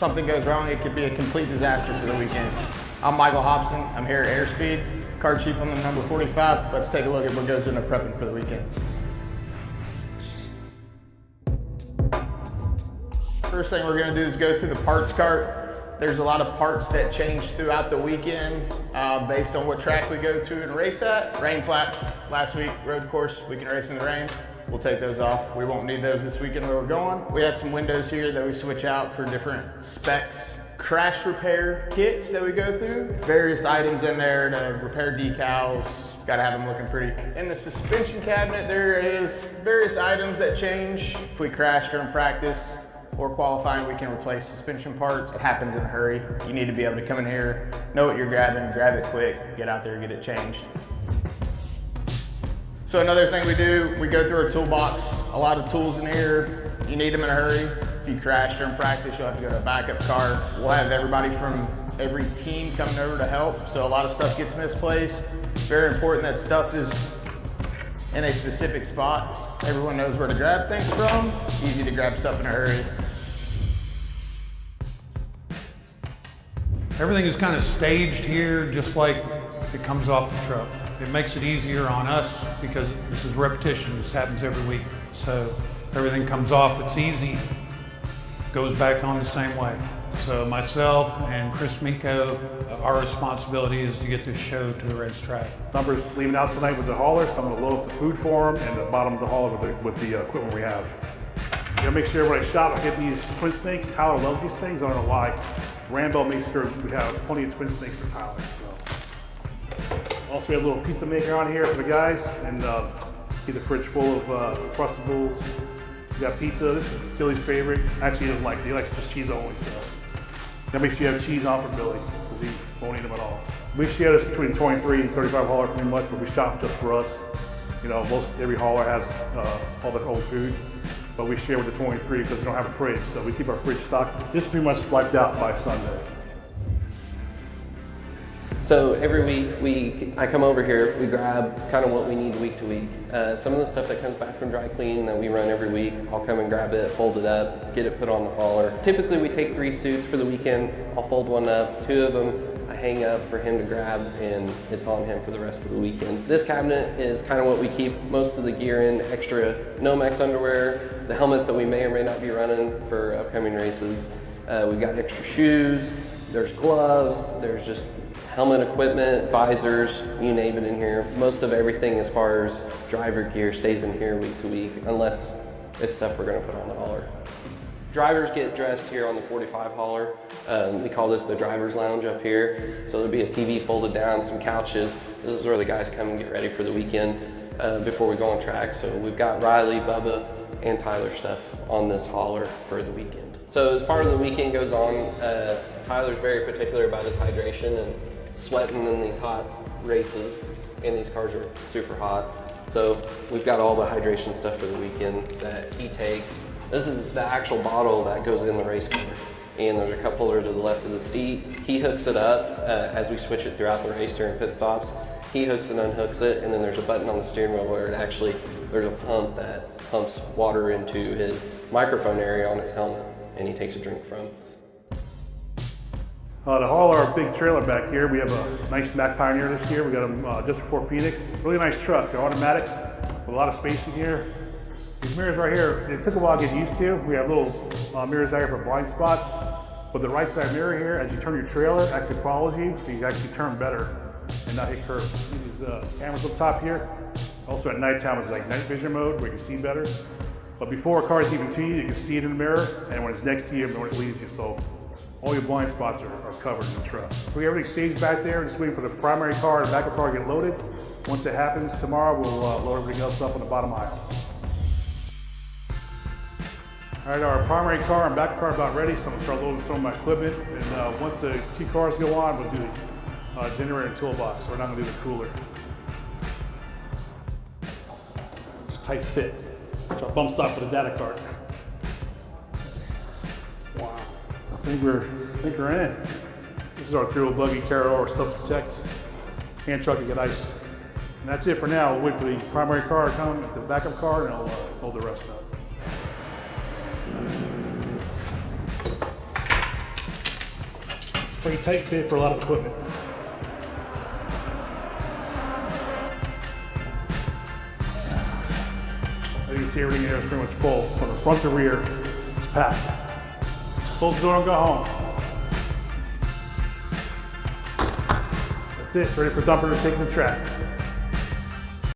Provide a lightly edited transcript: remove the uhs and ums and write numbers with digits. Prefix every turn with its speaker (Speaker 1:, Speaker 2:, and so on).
Speaker 1: Something goes wrong, it could be a complete disaster for the weekend. I'm Michael Hobson. I'm here at Airspeed, car chief on the number 45. Let's take a look at what goes into prepping for the weekend. First thing we're gonna do is go through the parts cart. There's a lot of parts that change throughout the weekend based on what track we go to and race at. Rain flaps last week, road course, we can race in the rain. We'll take those off. We won't need those this weekend where we're going. We have some windows here that we switch out for different specs. Crash repair kits that we go through. Various items in there to repair decals. Gotta have them looking pretty. In the suspension cabinet, there is various items that change. If we crash during practice or qualifying, we can replace suspension parts. It happens in a hurry. You need to be able to come in here, know what you're grabbing, grab it quick, get out there and get it changed. So another thing we do, we go through our toolbox. A lot of tools in here. You need them in a hurry. If you crash during practice, you'll have to go to a backup car. We'll have everybody from every team coming over to help. So a lot of stuff gets misplaced. Very important that stuff is in a specific spot. Everyone knows where to grab things from. Easy to grab stuff in a hurry.
Speaker 2: Everything is kind of staged here, just like it comes off the truck. It makes it easier on us because this is repetition. This happens every week. So everything comes off, it's easy, goes back on the same way. So myself and Chris Miko, our responsibility is to get this show to the racetrack.
Speaker 3: Numbers leaving out tonight with the hauler, so I'm gonna load up the food for them and the bottom of the hauler with the equipment we have. You gotta make sure when I shop, I get these twin snakes. Tyler loves these things, I don't know why. Rambo makes sure we have plenty of twin snakes for Tyler. So. Also, we have a little pizza maker on here for the guys, and keep the fridge full of Crustables. We got pizza. This is Billy's favorite. Actually, he doesn't like it. He likes just cheese only. So, gotta make sure you have cheese on for Billy, because he won't eat them at all. We share this between 23 and 35 hauler pretty much, but we shop just for us. You know, every hauler has all their own food, but we share with the 23 because they don't have a fridge. So we keep our fridge stocked. This is pretty much wiped out by Sunday.
Speaker 4: So every week, I come over here, we grab kind of what we need week to week. Some of the stuff that comes back from dry clean that we run every week, I'll come and grab it, fold it up, get it put on the hauler. Typically we take 3 suits for the weekend. I'll fold one up, 2 of them I hang up for him to grab, and it's on him for the rest of the weekend. This cabinet is kind of what we keep most of the gear in, extra Nomex underwear, the helmets that we may or may not be running for upcoming races. We've got extra shoes, there's gloves, there's just helmet equipment, visors, you name it in here. Most of everything as far as driver gear stays in here week to week, unless it's stuff we're gonna put on the hauler. Drivers get dressed here on the 45 hauler. We call this the driver's lounge up here. So there'll be a TV folded down, some couches. This is where the guys come and get ready for the weekend before we go on track. So we've got Riley, Bubba, and Tyler stuff on this hauler for the weekend. So as part of the weekend goes on, Tyler's very particular about his hydration and sweating in these hot races, and these cars are super hot. So we've got all the hydration stuff for the weekend that he takes. This is the actual bottle that goes in the race car, and there's a cup holder to the left of the seat. He hooks it up as we switch it throughout the race during pit stops. He hooks and unhooks it, and then there's a button on the steering wheel where there's a pump that pumps water into his microphone area on his helmet, and he takes a drink from.
Speaker 3: To haul our big trailer back here, we have a nice Mack Pioneer this year. We got them just before Phoenix. Really nice truck. They're automatics with a lot of space in here. These mirrors right here, it took a while to get used to. We have little mirrors out here for blind spots. But the right side mirror here, as you turn your trailer, actually follows you, so you actually turn better and not hit curves. These cameras up top here. Also at nighttime, it's like night vision mode where you can see better. But before a car is even to you, you can see it in the mirror, and when it's next to you, when it leaves you. So all your blind spots are covered in the truck. So we have everything staged back there, just waiting for the primary car and the backup car to get loaded. Once it happens tomorrow, we'll load everything else up on the bottom aisle. All right, our primary car and backup car are about ready, so I'm gonna start loading some of my equipment. And once the 2 cars go on, we'll do the generator and toolbox. We're not gonna do the cooler. It's a tight fit. It's our bump stop for the data cart. Wow. I think we're in. This is our 3-wheel buggy, carry over stuff to protect. Hand truck to get ice. And that's it for now. We'll wait for the primary car to come, the backup car, and I'll hold the rest up. Pretty tight fit for a lot of equipment. As you can see, everything here is pretty much full. From the front to rear, it's packed. Close the door and go home. That's it, ready for dumper to take to the track.